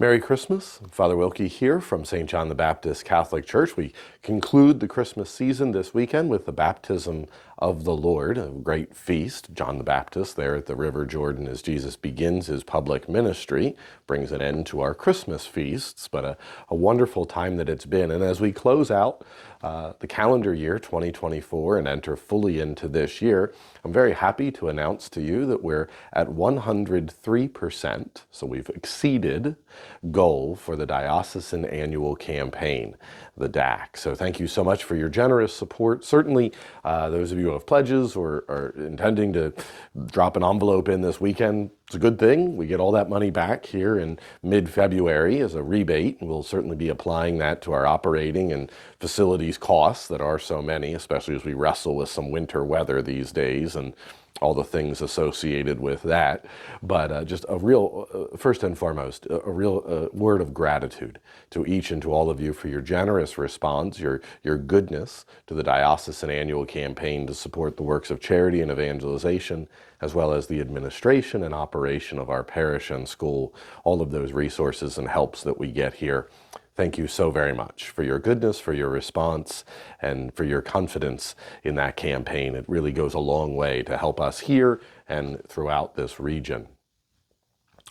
Merry Christmas. Father Wilkie here from St. John the Baptist Catholic Church. We conclude the Christmas season this weekend with the baptism of the Lord, a great feast. John the Baptist there at the River Jordan as Jesus begins his public ministry, brings an end to our Christmas feasts, but a wonderful time that it's been. And as we close out the calendar year 2024 and enter fully into this year, I'm very happy to announce to you that we're at 103%, so we've exceeded goal for the Diocesan Annual Campaign, the DAC. So thank you so much for your generous support. Certainly, those of you who have pledges or are intending to drop an envelope in this weekend, it's a good thing. We get all that money back here in mid-February as a rebate, and we'll certainly be applying that to our operating and facilities costs that are so many, especially as we wrestle with some winter weather these days and all the things associated with that. But just a real, first and foremost, a real word of gratitude to each and to all of you for your generous response, your goodness to the Diocesan Annual Campaign to support the works of charity and evangelization, as well as the administration and operation of our parish and school, all of those resources and helps that we get here. Thank you so very much for your goodness, for your response, and for your confidence in that campaign. It really goes a long way to help us here and throughout this region.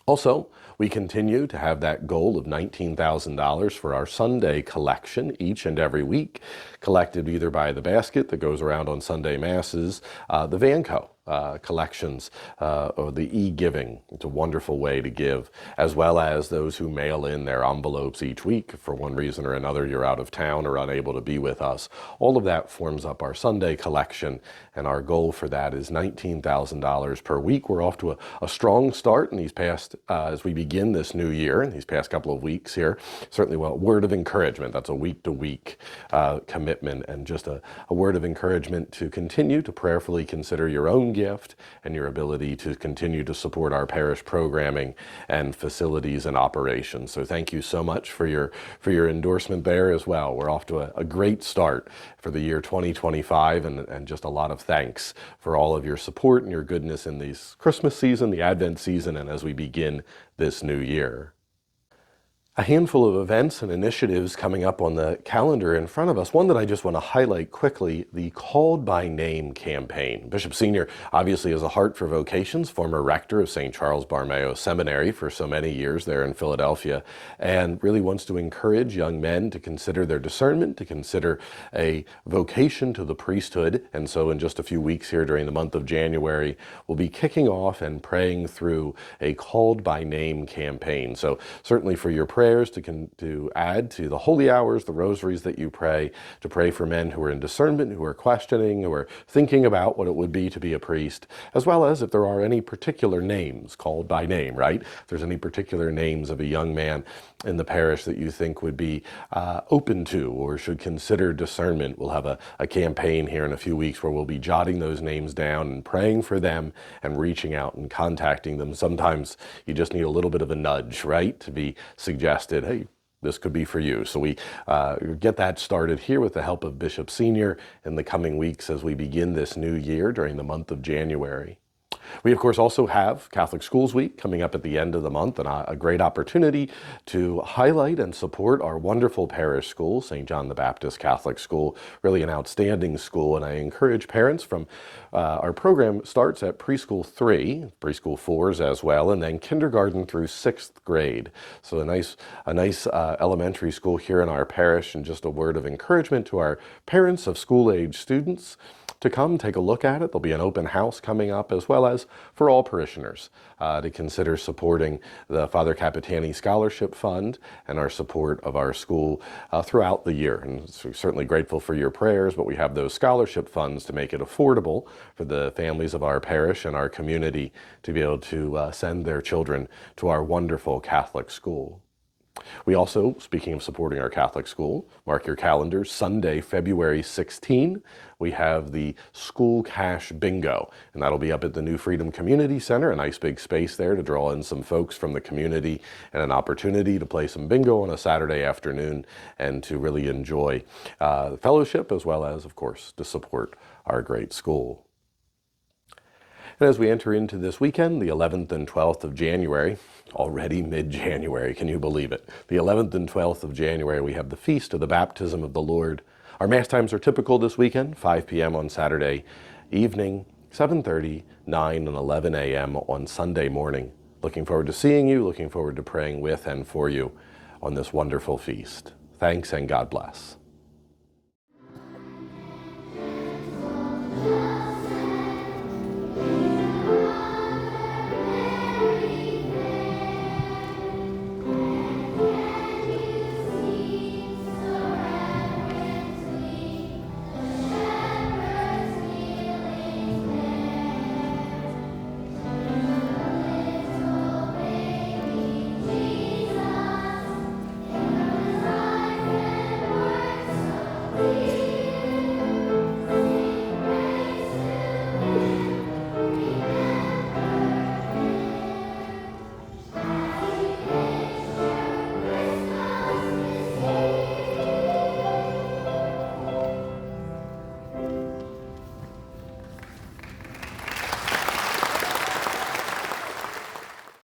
Also, we continue to have that goal of $19,000 for our Sunday collection each and every week, collected either by the basket that goes around on Sunday Masses, the Vanco collections, or the e-giving. It's a wonderful way to give, as well as those who mail in their envelopes each week. For one reason or another, you're out of town or unable to be with us. All of that forms up our Sunday collection, and our goal for that is $19,000 per week. We're off to a strong start in these past, as we begin this new year, in these past couple of weeks here. Certainly, well, word of encouragement. That's a week-to-week commitment, and just a word of encouragement to continue to prayerfully consider your own gift and your ability to continue to support our parish programming and facilities and operations. So thank you so much for your endorsement there as well. We're off to a great start for the year 2025, and just a lot of thanks for all of your support and your goodness in this Christmas season, the Advent season, and as we begin this new year. A handful of events and initiatives coming up on the calendar in front of us. One that I just want to highlight quickly, the Called by Name campaign. Bishop Senior obviously has a heart for vocations, former rector of St. Charles Borromeo Seminary for so many years there in Philadelphia, and really wants to encourage young men to consider their discernment, to consider a vocation to the priesthood. And so in just a few weeks here during the month of January, we'll be kicking off and praying through a Called by Name campaign. So certainly for your prayers, to add to the holy hours, the rosaries that you pray, to pray for men who are in discernment, who are questioning, who are thinking about what it would be to be a priest, as well as if there are any particular names called by name, right? If there's any particular names of a young man in the parish that you think would be open to or should consider discernment, we'll have a campaign here in a few weeks where we'll be jotting those names down and praying for them and reaching out and contacting them. Sometimes you just need a little bit of a nudge, right, to be suggested, hey, this could be for you. So we get that started here with the help of Bishop Senior in the coming weeks as we begin this new year during the month of January. We, of course, also have Catholic Schools Week coming up at the end of the month, and a great opportunity to highlight and support our wonderful parish school, St. John the Baptist Catholic School, really an outstanding school. And I encourage parents from our program starts at preschool 3, preschool 4s as well, and then kindergarten through 6th grade. So a nice elementary school here in our parish, and just a word of encouragement to our parents of school-age students to come take a look at it. There'll be an open house coming up, as well as for all parishioners to consider supporting the Father Capitani Scholarship Fund and our support of our school throughout the year. And so certainly grateful for your prayers, but we have those scholarship funds to make it affordable for the families of our parish and our community to be able to send their children to our wonderful Catholic school. We also, speaking of supporting our Catholic school, mark your calendars, Sunday, February 16, we have the School Cash Bingo, and that'll be up at the New Freedom Community Center, a nice big space there to draw in some folks from the community and an opportunity to play some bingo on a Saturday afternoon and to really enjoy the fellowship, as well as, of course, to support our great school. And as we enter into this weekend, the 11th and 12th of January, already mid-January, can you believe it? The 11th and 12th of January, we have the Feast of the Baptism of the Lord. Our Mass times are typical this weekend, 5 p.m. on Saturday evening, 7:30, 9, and 11 a.m. on Sunday morning. Looking forward to seeing you, looking forward to praying with and for you on this wonderful feast. Thanks and God bless.